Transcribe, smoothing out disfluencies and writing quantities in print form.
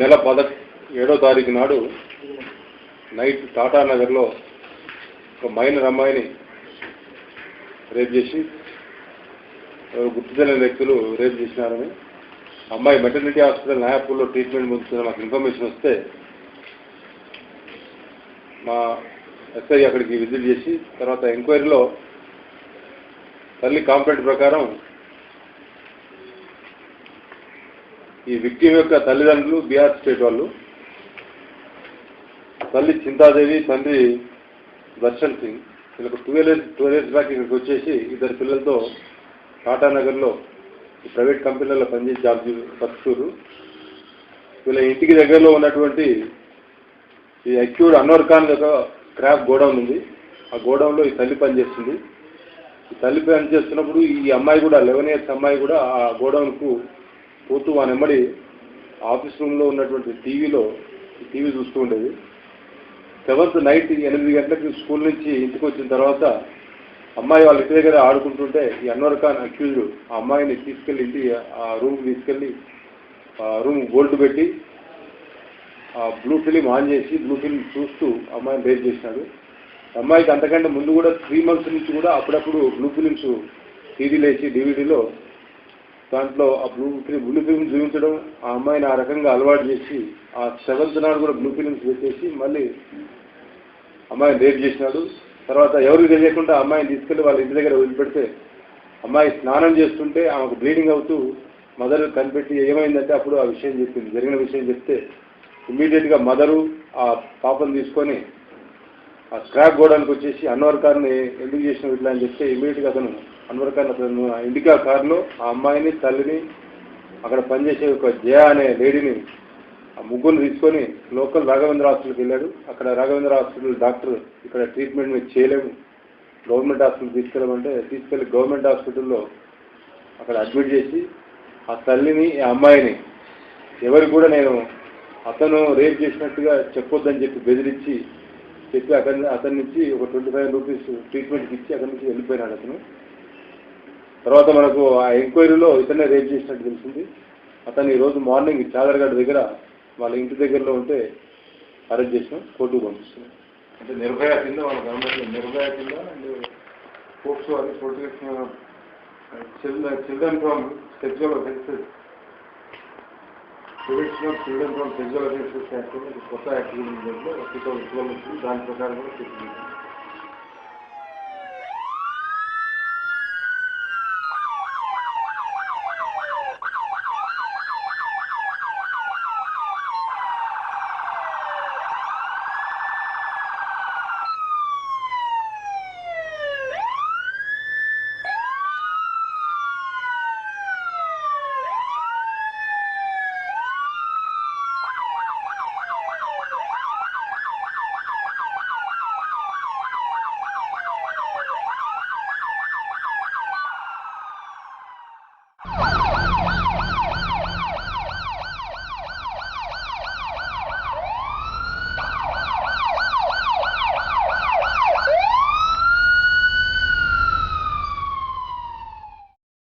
నెల 17వ తారీఖు నాడు నైట్ టాటా నగర్లో ఒక మైనర్ అమ్మాయిని రేప్ చేసి గుర్తు తెలియని వ్యక్తులు రేప్ చేసినారని అమ్మాయి మెటర్నిటీ హాస్పిటల్ నాయాపూర్లో ట్రీట్మెంట్ పొందుతున్న మాకు ఇన్ఫర్మేషన్ వస్తే మా ఎస్ఐ అక్కడికి విజిట్ చేసి తర్వాత ఎంక్వైరీలో తల్లి కాంప్లైంట్ ప్రకారం ఈ విక్టిమ్ యొక్క తల్లిదండ్రులు బీహార్ స్టేట్ వాళ్ళు, తల్లి చింతాదేవి, తండ్రి దర్శన్ సింగ్. వీళ్ళకు 12 years బ్యాక్ ఇక్కడికి వచ్చేసి ఇద్దరు పిల్లలతో టాటా నగర్లో ప్రైవేట్ కంపెనీలలో పనిచేసి జాబ్ బతుకుతారు. వీళ్ళ ఇంటికి దగ్గరలో ఉన్నటువంటి ఈ అక్యూడ్ అన్వర్ ఖాన్ యొక్క స్క్రాప్ గోడౌన్ ఉంది. ఆ గోడౌన్లో ఈ తల్లి పనిచేస్తుంది. ఈ తల్లి పనిచేస్తున్నప్పుడు ఈ అమ్మాయి కూడా 11 years అమ్మాయి కూడా ఆ గోడౌన్కు పోతూ ఆ నెమ్మడి ఆఫీస్ రూమ్లో ఉన్నటువంటి టీవీ చూస్తూ ఉండేది. 7th నైట్ 8 గంటలకు స్కూల్ నుంచి ఇంటికి వచ్చిన తర్వాత అమ్మాయి వాళ్ళ ఇంటి దగ్గర ఆడుకుంటుంటే ఈ అన్వర్ ఖాన్ అక్యూజ్డ్ ఆ అమ్మాయిని తీసుకెళ్ళి ఆ రూమ్కి తీసుకెళ్ళి ఆ రూమ్ బోల్ట్ పెట్టి ఆ బ్లూ ఫిలిం ఆన్ చేసి బ్లూ ఫిలిం చూస్తూ అమ్మాయిని రేప్ చేసినాడు. అమ్మాయికి అంతకంటే ముందు కూడా 3 months నుంచి కూడా అప్పుడప్పుడు బ్లూ ఫిలిమ్స్ టీవీలో వేసి డివిడీలో దాంట్లో ఆ బ్లూ ఫిలిం చూపించడం, ఆ అమ్మాయిని ఆ రకంగా అలవాటు చేసి ఆ 7th నాడు కూడా బ్లూ ఫిలిమ్స్ పెట్టేసి మళ్ళీ అమ్మాయిని రేప్ చేసినాడు. తర్వాత ఎవరికి తెలియకుండా అమ్మాయిని తీసుకెళ్ళి వాళ్ళ ఇంటి దగ్గర వదిలిపెడితే అమ్మాయి స్నానం చేస్తుంటే ఆమెకు బ్లీడింగ్ అవుతూ మదర్ కనిపెట్టి ఏమైందంటే అప్పుడు ఆ విషయం చెప్పింది. జరిగిన విషయం చెప్తే ఇమ్మీడియట్గా మదరు ఆ పాపను తీసుకొని ఆ స్క్రాప్ గోడానికి వచ్చేసి అన్వర్ ఖాన్ని ఎందుకు చేసినావు ఇట్లా అని చెప్తే ఇమ్మీడియట్గా అన్వర్ ఖాన్ అతను ఇండికా కారులో ఆ అమ్మాయిని, తల్లిని, అక్కడ పనిచేసే ఒక జయ అనే లేడీని ఆ ముగ్గురు తీసుకొని లోకల్ రాఘవేంద్ర హాస్పిటల్కి వెళ్ళాడు. అక్కడ రాఘవేంద్ర హాస్పిటల్ డాక్టర్ ఇక్కడ ట్రీట్మెంట్ మీరు చేయలేము, గవర్నమెంట్ హాస్పిటల్ తీసుకెళ్ళమంటే తీసుకెళ్ళి గవర్నమెంట్ హాస్పిటల్లో అక్కడ అడ్మిట్ చేసి ఆ తల్లిని, ఆ అమ్మాయిని ఎవరికి కూడా నేను అతను రేప్ చేసినట్టుగా చెప్పొద్దని చెప్పి బెదిరించి అతని నుంచి ఒక 25 rupees ట్రీట్మెంట్కి ఇచ్చి అక్కడి నుంచి వెళ్ళిపోయినాడు అతను. తర్వాత మనకు ఆ ఎంక్వైరీలో ఇతనే రేప్ చేసినట్టు తెలిసింది. అతను ఈరోజు మార్నింగ్ చాదర్ఘాట్ దగ్గర వాళ్ళ ఇంటి దగ్గరలో ఉంటే అరెస్ట్ చేసినాం, కోర్టుకు పంపిస్తున్నాం. అంటే నిర్భయ కింద వాళ్ళ గవర్నమెంట్ నిర్భయ కింద అండ్ పోక్సో అని protection children from sexual offences protection of children from sexual offences act కొత్త యాక్ట్ 2012 దాని ప్రకారం కూడా